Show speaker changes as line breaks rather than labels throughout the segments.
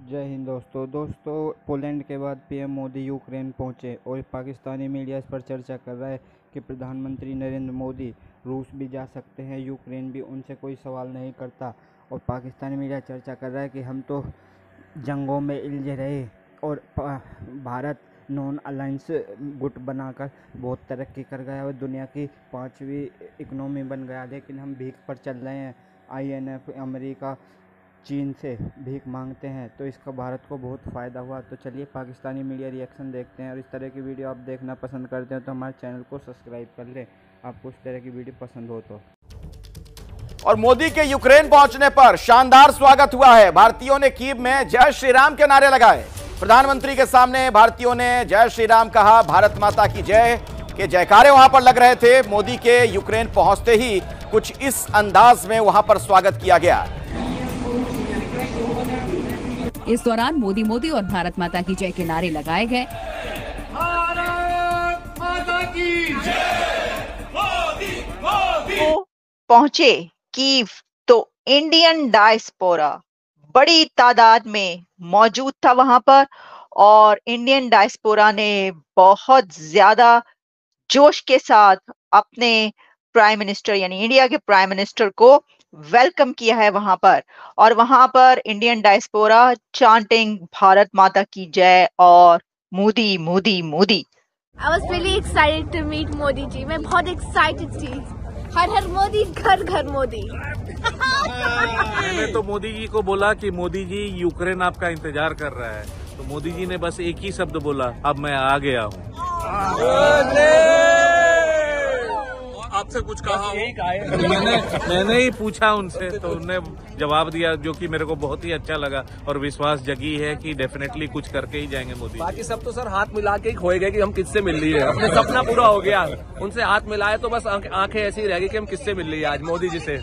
जय हिंद दोस्तों पोलैंड के बाद पीएम मोदी यूक्रेन पहुंचे और पाकिस्तानी मीडिया इस पर चर्चा कर रहा है कि प्रधानमंत्री नरेंद्र मोदी रूस भी जा सकते हैं, यूक्रेन भी, उनसे कोई सवाल नहीं करता। और पाकिस्तानी मीडिया चर्चा कर रहा है कि हम तो जंगों में उलझे रहे और भारत नॉन अलायंस गुट बनाकर बहुत तरक्की कर गया और दुनिया की 5वीं इकोनॉमी बन गया, लेकिन हम भीख पर चल रहे हैं। आईएमएफ, अमेरिका, चीन से भीख मांगते हैं, तो इसका भारत को बहुत फ़ायदा हुआ। तो चलिए पाकिस्तानी मीडिया रिएक्शन देखते हैं। और इस तरह की वीडियो आप देखना पसंद करते हैं तो हमारे चैनल को सब्सक्राइब कर लें, आपको इस तरह की वीडियो पसंद हो तो।
और मोदी के यूक्रेन पहुंचने पर शानदार स्वागत हुआ है। भारतीयों ने कीव में जय श्री राम के नारे लगाए। प्रधानमंत्री के सामने भारतीयों ने जय श्री राम कहा, भारत माता की जय के जयकारे वहां पर लग रहे थे। मोदी के यूक्रेन पहुंचते ही कुछ इस अंदाज में वहां पर स्वागत किया गया।
इस दौरान मोदी मोदी और भारत माता की जय के नारे लगाए गए।
भारत माता की जय। मोदी मोदी
पहुंचे कीव तो इंडियन डायस्पोरा बड़ी तादाद में मौजूद था वहां पर, और इंडियन डायस्पोरा ने बहुत ज्यादा जोश के साथ अपने प्राइम मिनिस्टर यानी इंडिया के प्राइम मिनिस्टर को वेलकम किया है वहां पर। और वहां पर इंडियन डायस्पोरा चांटिंग भारत माता की जय और Modi Modi Modi.
I was really excited to meet Modi ji. मैं बहुत excited थी। हर हर मोदी, घर घर मोदी।
मैंने तो मोदी जी को बोला कि मोदी जी यूक्रेन आपका इंतजार कर रहा है, तो मोदी जी ने बस एक ही शब्द बोला, अब मैं आ गया हूँ। आपसे कुछ कहा? मैंने ही पूछा उनसे, तो उन्होंने जवाब दिया, जो कि मेरे को बहुत ही अच्छा लगा और विश्वास जगी है कि डेफिनेटली कुछ करके ही जाएंगे मोदी।
बाकी सब तो सर हाथ मिला के ही खोए गए कि हम किससे मिल रही है। अपने सपना पूरा हो गया, उनसे हाथ मिलाए तो बस आंखें ऐसी ही रह गई कि हम किससे मिल रही है आज मोदी जी से।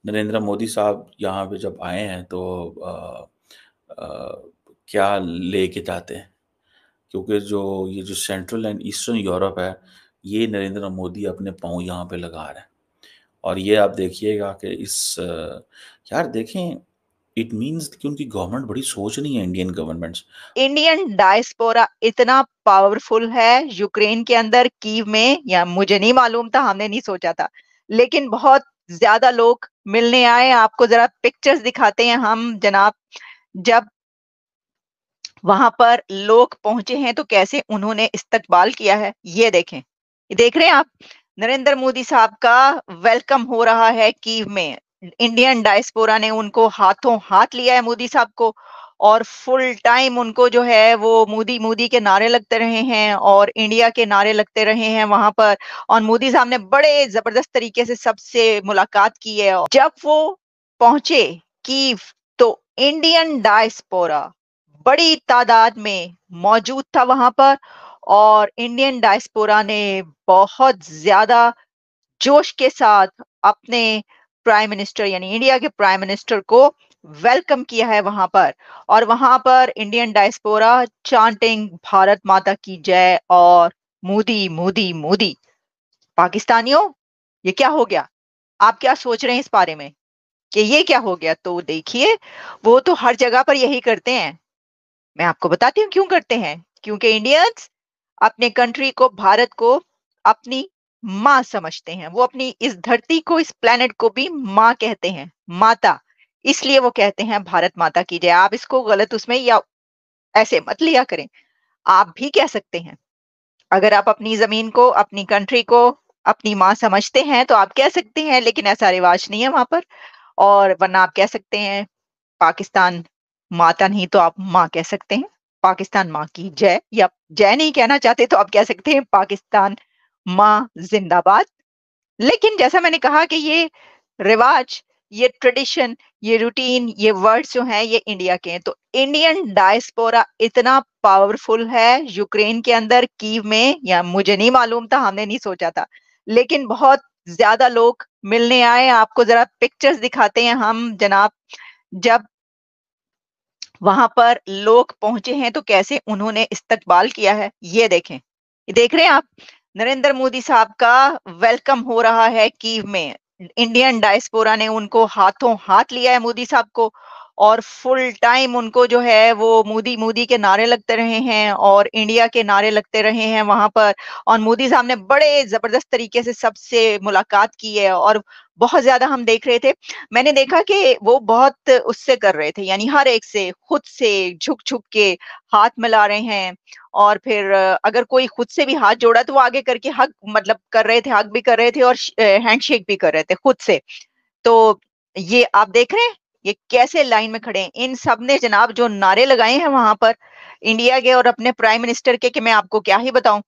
नरेंद्र मोदी साहब यहाँ पे जब आए हैं तो क्या लेके जाते हैं, क्योंकि ये जो सेंट्रल एंड ईस्टर्न यूरोप है, ये नरेंद्र मोदी अपने पाँव यहाँ पे लगा रहे हैं। और ये आप देखिएगा कि यार देखें, इट मींस कि उनकी गवर्नमेंट बड़ी सोच रही है, इंडियन गवर्नमेंट्स।
इंडियन डायस्पोरा इतना पावरफुल है यूक्रेन के अंदर कीव में, या मुझे नहीं मालूम था, हमने नहीं सोचा था, लेकिन बहुत ज्यादा लोग मिलने आए। आपको जरा पिक्चर्स दिखाते हैं हम जनाब। जब वहां पर लोग पहुंचे हैं तो कैसे उन्होंने इस्तकबाल किया है, ये देखें। ये देख रहे हैं आप, नरेंद्र मोदी साहब का वेलकम हो रहा है कीव में। इंडियन डायस्पोरा ने उनको हाथों हाथ लिया है मोदी साहब को, और फुल टाइम उनको जो है वो मोदी मोदी के नारे लगते रहे हैं और इंडिया के नारे लगते रहे हैं वहां पर। और मोदी साहब ने बड़े जबरदस्त तरीके से सबसे मुलाकात की है। जब वो पहुंचे कीव तो इंडियन डायस्पोरा बड़ी तादाद में मौजूद था वहां पर, और इंडियन डायस्पोरा ने बहुत ज्यादा जोश के साथ अपने प्राइम मिनिस्टर यानी इंडिया के प्राइम मिनिस्टर को वेलकम किया है वहां पर। और वहां पर इंडियन डायस्पोरा चांटिंग भारत माता की जय और मोदी मोदी मोदी। पाकिस्तानियों, ये क्या हो गया? आप क्या सोच रहे हैं इस बारे में कि ये क्या हो गया? तो देखिए, वो तो हर जगह पर यही करते हैं। मैं आपको बताती हूँ क्यों करते हैं। क्योंकि इंडियंस अपने कंट्री को, भारत को अपनी माँ समझते हैं। वो अपनी इस धरती को, इस प्लेनेट को भी माँ कहते हैं, माता। इसलिए वो कहते हैं भारत माता की जय। आप इसको गलत उसमें या ऐसे मत लिया करें। आप भी कह सकते हैं, अगर आप अपनी जमीन को, अपनी कंट्री को अपनी माँ समझते हैं तो आप कह सकते हैं, लेकिन ऐसा रिवाज नहीं है वहां पर। और वरना आप कह सकते हैं पाकिस्तान माता नहीं तो आप माँ कह सकते हैं, पाकिस्तान माँ की जय। या जय नहीं कहना चाहते तो आप कह सकते हैं पाकिस्तान माँ जिंदाबाद। लेकिन जैसा मैंने कहा कि ये रिवाज, ये ट्रेडिशन, ये रूटीन, ये वर्ड्स जो हैं ये इंडिया के हैं। तो इंडियन डायस्पोरा इतना पावरफुल है यूक्रेन के अंदर कीव में, या मुझे नहीं मालूम था, हमने नहीं सोचा था, लेकिन बहुत ज्यादा लोग मिलने आए। आपको जरा पिक्चर्स दिखाते हैं हम जनाब। जब वहां पर लोग पहुंचे हैं तो कैसे उन्होंने इस्तकबाल किया है, ये देखें। ये देख रहे हैं आप, नरेंद्र मोदी साहब का वेलकम हो रहा है कीव में। इंडियन डायस्पोरा ने उनको हाथों हाथ लिया है मोदी साहब को, और फुल टाइम उनको जो है वो मोदी मोदी के नारे लगते रहे हैं और इंडिया के नारे लगते रहे हैं वहां पर। और मोदी साहब ने बड़े जबरदस्त तरीके से सबसे मुलाकात की है और बहुत ज्यादा हम देख रहे थे, मैंने देखा कि वो बहुत उससे कर रहे थे, यानी हर एक से खुद से झुक झुक के हाथ मिला रहे हैं। और फिर अगर कोई खुद से भी हाथ जोड़ा तो वो आगे करके हग मतलब कर रहे थे, हग भी कर रहे थे और हैंडशेक भी कर रहे थे खुद से। तो ये आप देख रहे हैं ये कैसे लाइन में खड़े हैं। इन सब ने जनाब जो नारे लगाए हैं वहां पर इंडिया के और अपने प्राइम मिनिस्टर के, कि मैं आपको क्या ही बताऊं।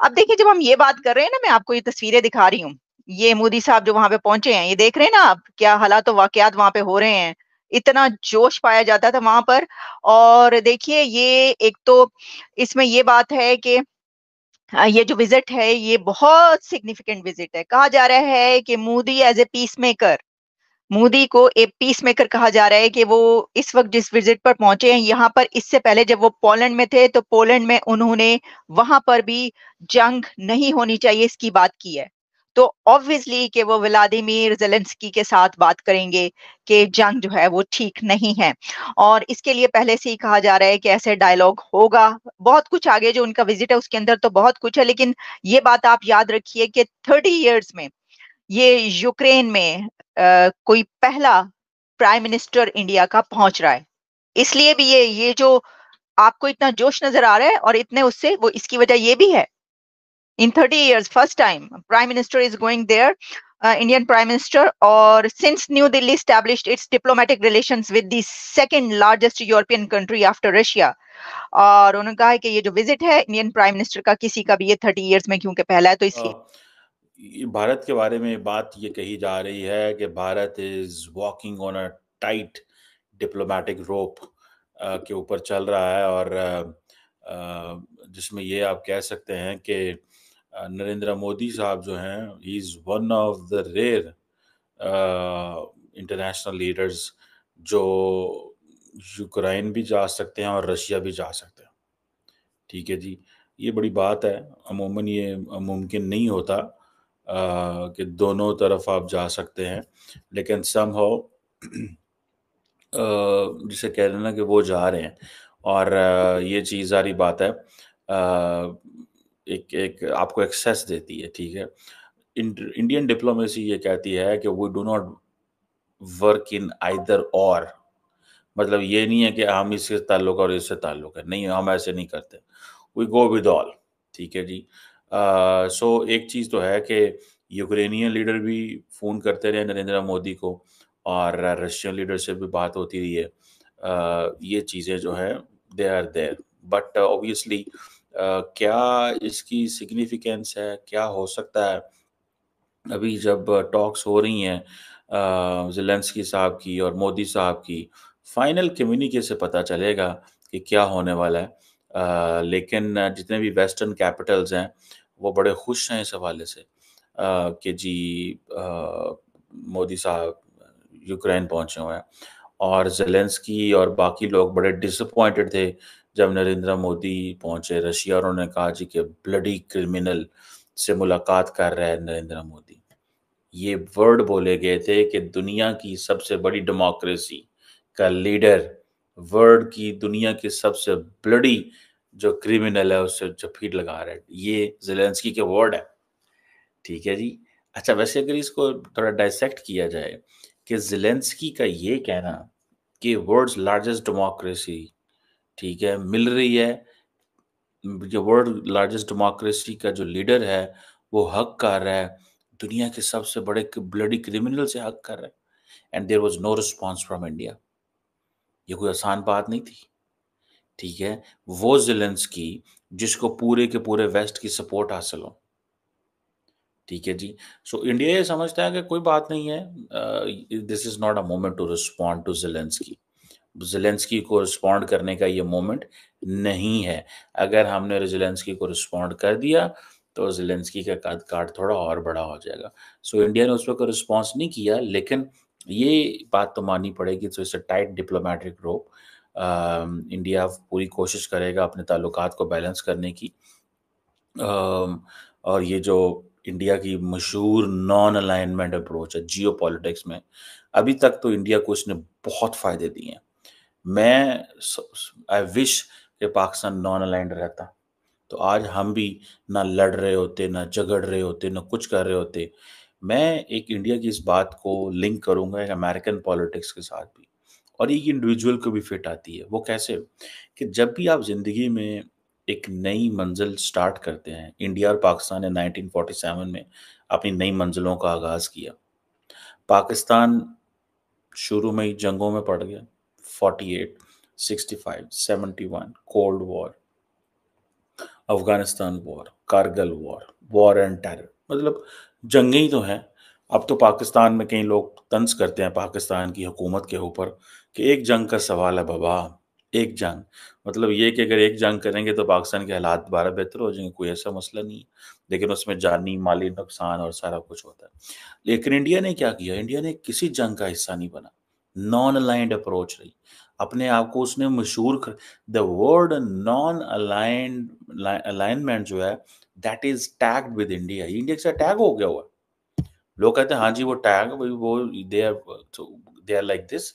अब देखिए जब हम ये बात कर रहे हैं ना, मैं आपको ये तस्वीरें दिखा रही हूँ, ये मोदी साहब जो वहां पे पहुंचे हैं, ये देख रहे हैं ना आप क्या हालात वाकयात वहां पे हो रहे हैं। इतना जोश पाया जाता था वहां पर। और देखिए ये एक तो इसमें ये बात है कि ये जो विजिट है ये बहुत सिग्निफिकेंट विजिट है। कहा जा रहा है कि Modi as a peace maker, Modi को एक पीस मेकर कहा जा रहा है कि वो इस वक्त जिस विजिट पर पहुंचे हैं यहाँ पर, इससे पहले जब वो पोलैंड में थे तो पोलैंड में उन्होंने वहां पर भी जंग नहीं होनी चाहिए इसकी बात की है। तो ऑब्वियसली कि वो व्लादिमीर जेलेंस्की के साथ बात करेंगे कि जंग जो है वो ठीक नहीं है। और इसके लिए पहले से ही कहा जा रहा है कि ऐसे डायलॉग होगा। बहुत कुछ आगे जो उनका विजिट है उसके अंदर तो बहुत कुछ है, लेकिन ये बात आप याद रखिए कि 30 इयर्स में ये यूक्रेन में कोई पहला प्राइम मिनिस्टर इंडिया का पहुंच रहा है। इसलिए भी ये जो आपको इतना जोश नजर आ रहा है और इतने उससे, वो इसकी वजह ये भी है, in 30 years first time prime minister is going there, Indian prime minister. और since New Delhi established its diplomatic relations with the second largest European country after Russia. और उन्होंने कहा है कि ये जो विजिट है इंडियन प्राइम मिनिस्टर का किसी का भी ये 30 years में क्योंकि पहला है तो इसलिए
भारत के बारे में बात ये कही जा रही है कि Bharat is walking on a tight diplomatic rope के ऊपर चल रहा है। और जिसमें ये आप कह सकते हैं कि नरेंद्र मोदी साहब जो हैं, he is one of the rare international leaders जो यूक्रेन भी जा सकते हैं और रशिया भी जा सकते हैं। ठीक है जी, ये बड़ी बात है। अमूमन ये मुमकिन नहीं होता कि दोनों तरफ आप जा सकते हैं, लेकिन समहाउ जिसे कह रहे हैं ना कि वो जा रहे हैं। और ये चीज़ सारी बात है, एक आपको एक्सेस देती है। ठीक है, इंडियन डिप्लोमेसी ये कहती है कि we do not work in either or, मतलब ये नहीं है कि हम इससे ताल्लुक और इससे ताल्लुक है, नहीं, हम ऐसे नहीं करते, वी गो विद ऑल। ठीक है जी। सो एक चीज़ तो है कि यूक्रेनियन लीडर भी फ़ोन करते रहे नरेंद्र मोदी को और रशियन लीडर से भी बात होती रही है। ये चीज़ें जो है they are there, but obviously क्या इसकी सिग्निफिकेंस है, क्या हो सकता है, अभी जब टॉक्स हो रही हैं ज़ेलेंस्की साहब की और मोदी साहब की, फाइनल कम्युनिके से पता चलेगा कि क्या होने वाला है। लेकिन जितने भी वेस्टर्न कैपिटल्स हैं वो बड़े खुश हैं इस हवाले से कि जी मोदी साहब यूक्रेन पहुंचे हुए हैं। और ज़ेलेंस्की और बाकी लोग बड़े डिसअपॉइंटेड थे जब नरेंद्र मोदी पहुंचे रशिया और उन्होंने कहा जी कि ब्लडी क्रिमिनल से मुलाकात कर रहे हैं नरेंद्र मोदी। ये वर्ड बोले गए थे कि दुनिया की सबसे बड़ी डेमोक्रेसी का लीडर वर्ल्ड की दुनिया की सबसे ब्लडी जो क्रिमिनल है उससे जफीर लगा रहा है। ये ज़ेलेंस्की के वर्ड है। ठीक है जी। अच्छा, वैसे अगर इसको थोड़ा डाइसेक्ट किया जाए कि ज़ेलेंस्की का ये कहना कि वर्ल्ड्स लार्जेस्ट डेमोक्रेसी, ठीक है, मिल रही है, जो वर्ल्ड लार्जेस्ट डेमोक्रेसी का जो लीडर है वो हक कर रहा है दुनिया के सबसे बड़े ब्लडी क्रिमिनल से हक कर रहा है, and there was no response from India. ये कोई आसान बात नहीं थी। ठीक है, वो ज़ेलेंस्की जिसको पूरे के पूरे वेस्ट की सपोर्ट हासिल हो। ठीक है जी। सो इंडिया ये समझता है कि कोई बात नहीं है, this is not a moment to respond to Zelensky. Zelensky को रिस्पॉन्ड करने का ये मोमेंट नहीं है। अगर हमने ज़ेलेंस्की को रिस्पॉन्ड कर दिया तो ज़ेलेंस्की का कद काट थोड़ा और बड़ा हो जाएगा। सो इंडिया ने उस पर कोई रिस्पॉन्स नहीं किया, लेकिन ये बात तो माननी पड़ेगी। तो it's a tight diplomatic rope. India पूरी कोशिश करेगा अपने ताल्लुकात को बैलेंस करने की। और ये जो इंडिया की मशहूर नॉन अलाइनमेंट अप्रोच है जियो पॉलिटिक्स में, अभी तक तो इंडिया को इसने बहुत फ़ायदे दिए हैं। मैं आई विश कि पाकिस्तान नॉन अलाइंड रहता, तो आज हम भी ना लड़ रहे होते, ना झगड़ रहे होते, ना कुछ कर रहे होते। मैं एक इंडिया की इस बात को लिंक करूंगा एक अमेरिकन पॉलिटिक्स के साथ भी, और एक इंडिविजुअल को भी फिट आती है। वो कैसे? कि जब भी आप जिंदगी में एक नई मंजिल स्टार्ट करते हैं, इंडिया और पाकिस्तान ने 1947 में अपनी नई मंजिलों का आगाज किया। पाकिस्तान शुरू में ही जंगों में पड़ गया, 48, 65, 71, cold war, Afghanistan war, Kargil war, war and terror, मतलब जंगें ही तो हैं। अब तो पाकिस्तान में कई लोग तंज करते हैं पाकिस्तान की हुकूमत के ऊपर कि एक जंग का सवाल है बाबा, एक जंग, मतलब ये कि अगर एक जंग करेंगे तो पाकिस्तान के हालात दोबारा बेहतर हो जाएंगे, कोई ऐसा मसला नहीं है, लेकिन उसमें जानी माली नुकसान और सारा कुछ होता है। लेकिन इंडिया ने क्या किया? इंडिया ने किसी जंग का हिस्सा नहीं बना, नॉन अलाइंड अप्रोच रही, अपने आप को उसने मशहूर कर, the word non aligned alignment जो है that is tagged with India, India के साथ टैग हो गया हुआ है। लोग कहते हैं हाँ जी वो टैग, वो दे आर लाइक दिस,